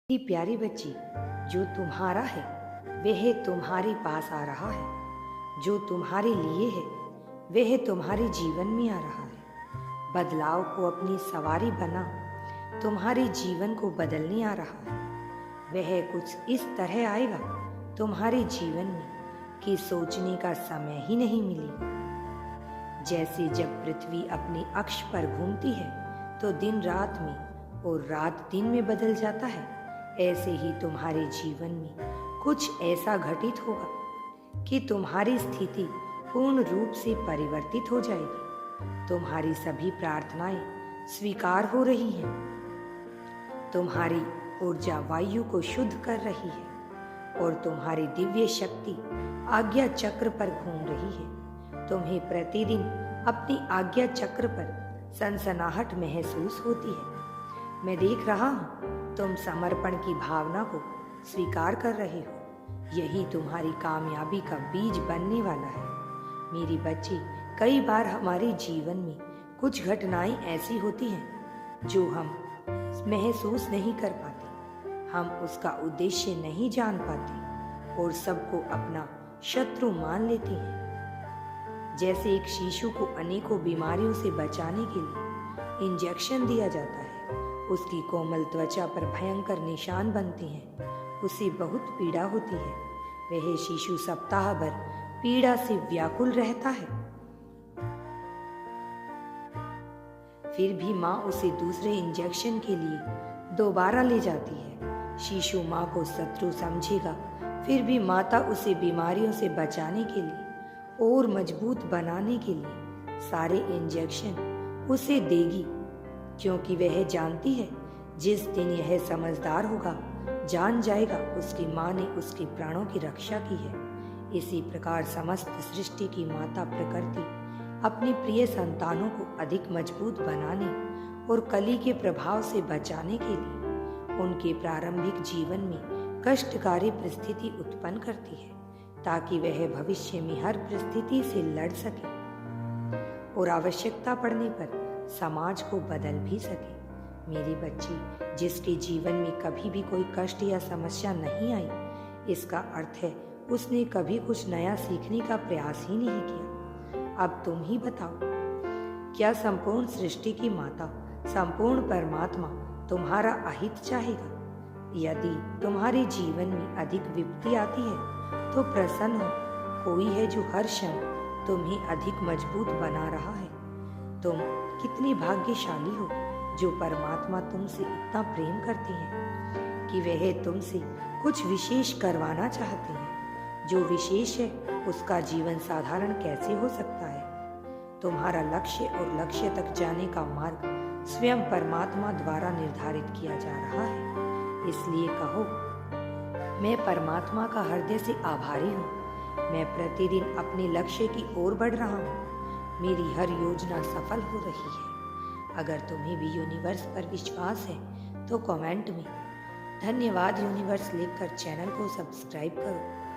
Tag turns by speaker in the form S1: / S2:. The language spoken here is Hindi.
S1: मेरी प्यारी बच्ची, जो तुम्हारा है वह तुम्हारे पास आ रहा है। जो तुम्हारे लिए है वह तुम्हारे जीवन में आ रहा है। बदलाव को अपनी सवारी बना तुम्हारे जीवन को बदलने आ रहा है। वह कुछ इस तरह आएगा तुम्हारे जीवन में कि सोचने का समय ही नहीं मिलेगा। जैसे जब पृथ्वी अपने अक्ष पर घूमती है तो दिन रात में और रात दिन में बदल जाता है, ऐसे ही तुम्हारे जीवन में कुछ ऐसा घटित होगा कि तुम्हारी स्थिति पूर्ण रूप से परिवर्तित हो जाएगी। तुम्हारी सभी प्रार्थनाएं स्वीकार हो रही हैं। तुम्हारी ऊर्जा वायु को शुद्ध कर रही है और तुम्हारी दिव्य शक्ति आज्ञा चक्र पर घूम रही है। तुम्हें प्रतिदिन अपनी आज्ञा चक्र पर सनसनाहट महसूस होती है। मैं देख रहा हूँ तुम समर्पण की भावना को स्वीकार कर रहे हो। यही तुम्हारी कामयाबी का बीज बनने वाला है। मेरी बच्ची, कई बार हमारे जीवन में कुछ घटनाएं ऐसी होती हैं जो हम महसूस नहीं कर पाते। हम उसका उद्देश्य नहीं जान पाते और सबको अपना शत्रु मान लेते हैं। जैसे एक शिशु को अनेकों बीमारियों से बचाने के लिए इंजेक्शन दिया जाता है, उसकी कोमल त्वचा पर भयंकर निशान बनते हैं, उसे बहुत पीड़ा होती है। वह शिशु सप्ताह भर पीड़ा से व्याकुल रहता है। फिर भी माँ उसे दूसरे इंजेक्शन के लिए दोबारा ले जाती है। शिशु माँ को शत्रु समझेगा, फिर भी माता उसे बीमारियों से बचाने के लिए और मजबूत बनाने के लिए सारे इंजेक्शन उसे देगी, क्योंकि वह जानती है जिस दिन यह समझदार होगा, जान जाएगा उसकी माँ ने उसके प्राणों की रक्षा की है। इसी प्रकार समस्त सृष्टि की माता प्रकृति अपनी प्रिय संतानों को अधिक मजबूत बनाने और कली के प्रभाव से बचाने के लिए उनके प्रारंभिक जीवन में कष्टकारी परिस्थिति उत्पन्न करती है, ताकि वह भविष्य में हर परिस्थिति से लड़ सके और आवश्यकता पड़ने पर समाज को बदल भी सके। मेरी बच्ची, जिसके जीवन में कभी भी कोई कष्ट या समस्या नहीं आई, इसका अर्थ है उसने कभी कुछ नया सीखने का प्रयास ही नहीं किया। अब तुम ही बताओ, क्या संपूर्ण सृष्टि की माता, संपूर्ण परमात्मा तुम्हारा अहित चाहेगा? यदि तुम्हारे जीवन में अधिक विपत्ति आती है तो प्रसन्न हो। कोई है जो हर क्षण तुम्हें अधिक मजबूत बना रहा है। तुम कितनी भाग्यशाली हो जो परमात्मा तुमसे इतना प्रेम करते हैं कि वह तुमसे कुछ विशेष करवाना चाहते हैं। जो विशेष है उसका जीवन साधारण कैसे हो सकता है? तुम्हारा लक्ष्य और लक्ष्य तक जाने का मार्ग स्वयं परमात्मा द्वारा निर्धारित किया जा रहा है। इसलिए कहो, मैं परमात्मा का हृदय से आभारी हूँ। मैं प्रतिदिन अपने लक्ष्य की ओर बढ़ रहा हूँ। मेरी हर योजना सफल हो रही है। अगर तुम्हें भी यूनिवर्स पर विश्वास है तो कमेंट में धन्यवाद यूनिवर्स लिखकर चैनल को सब्सक्राइब करो।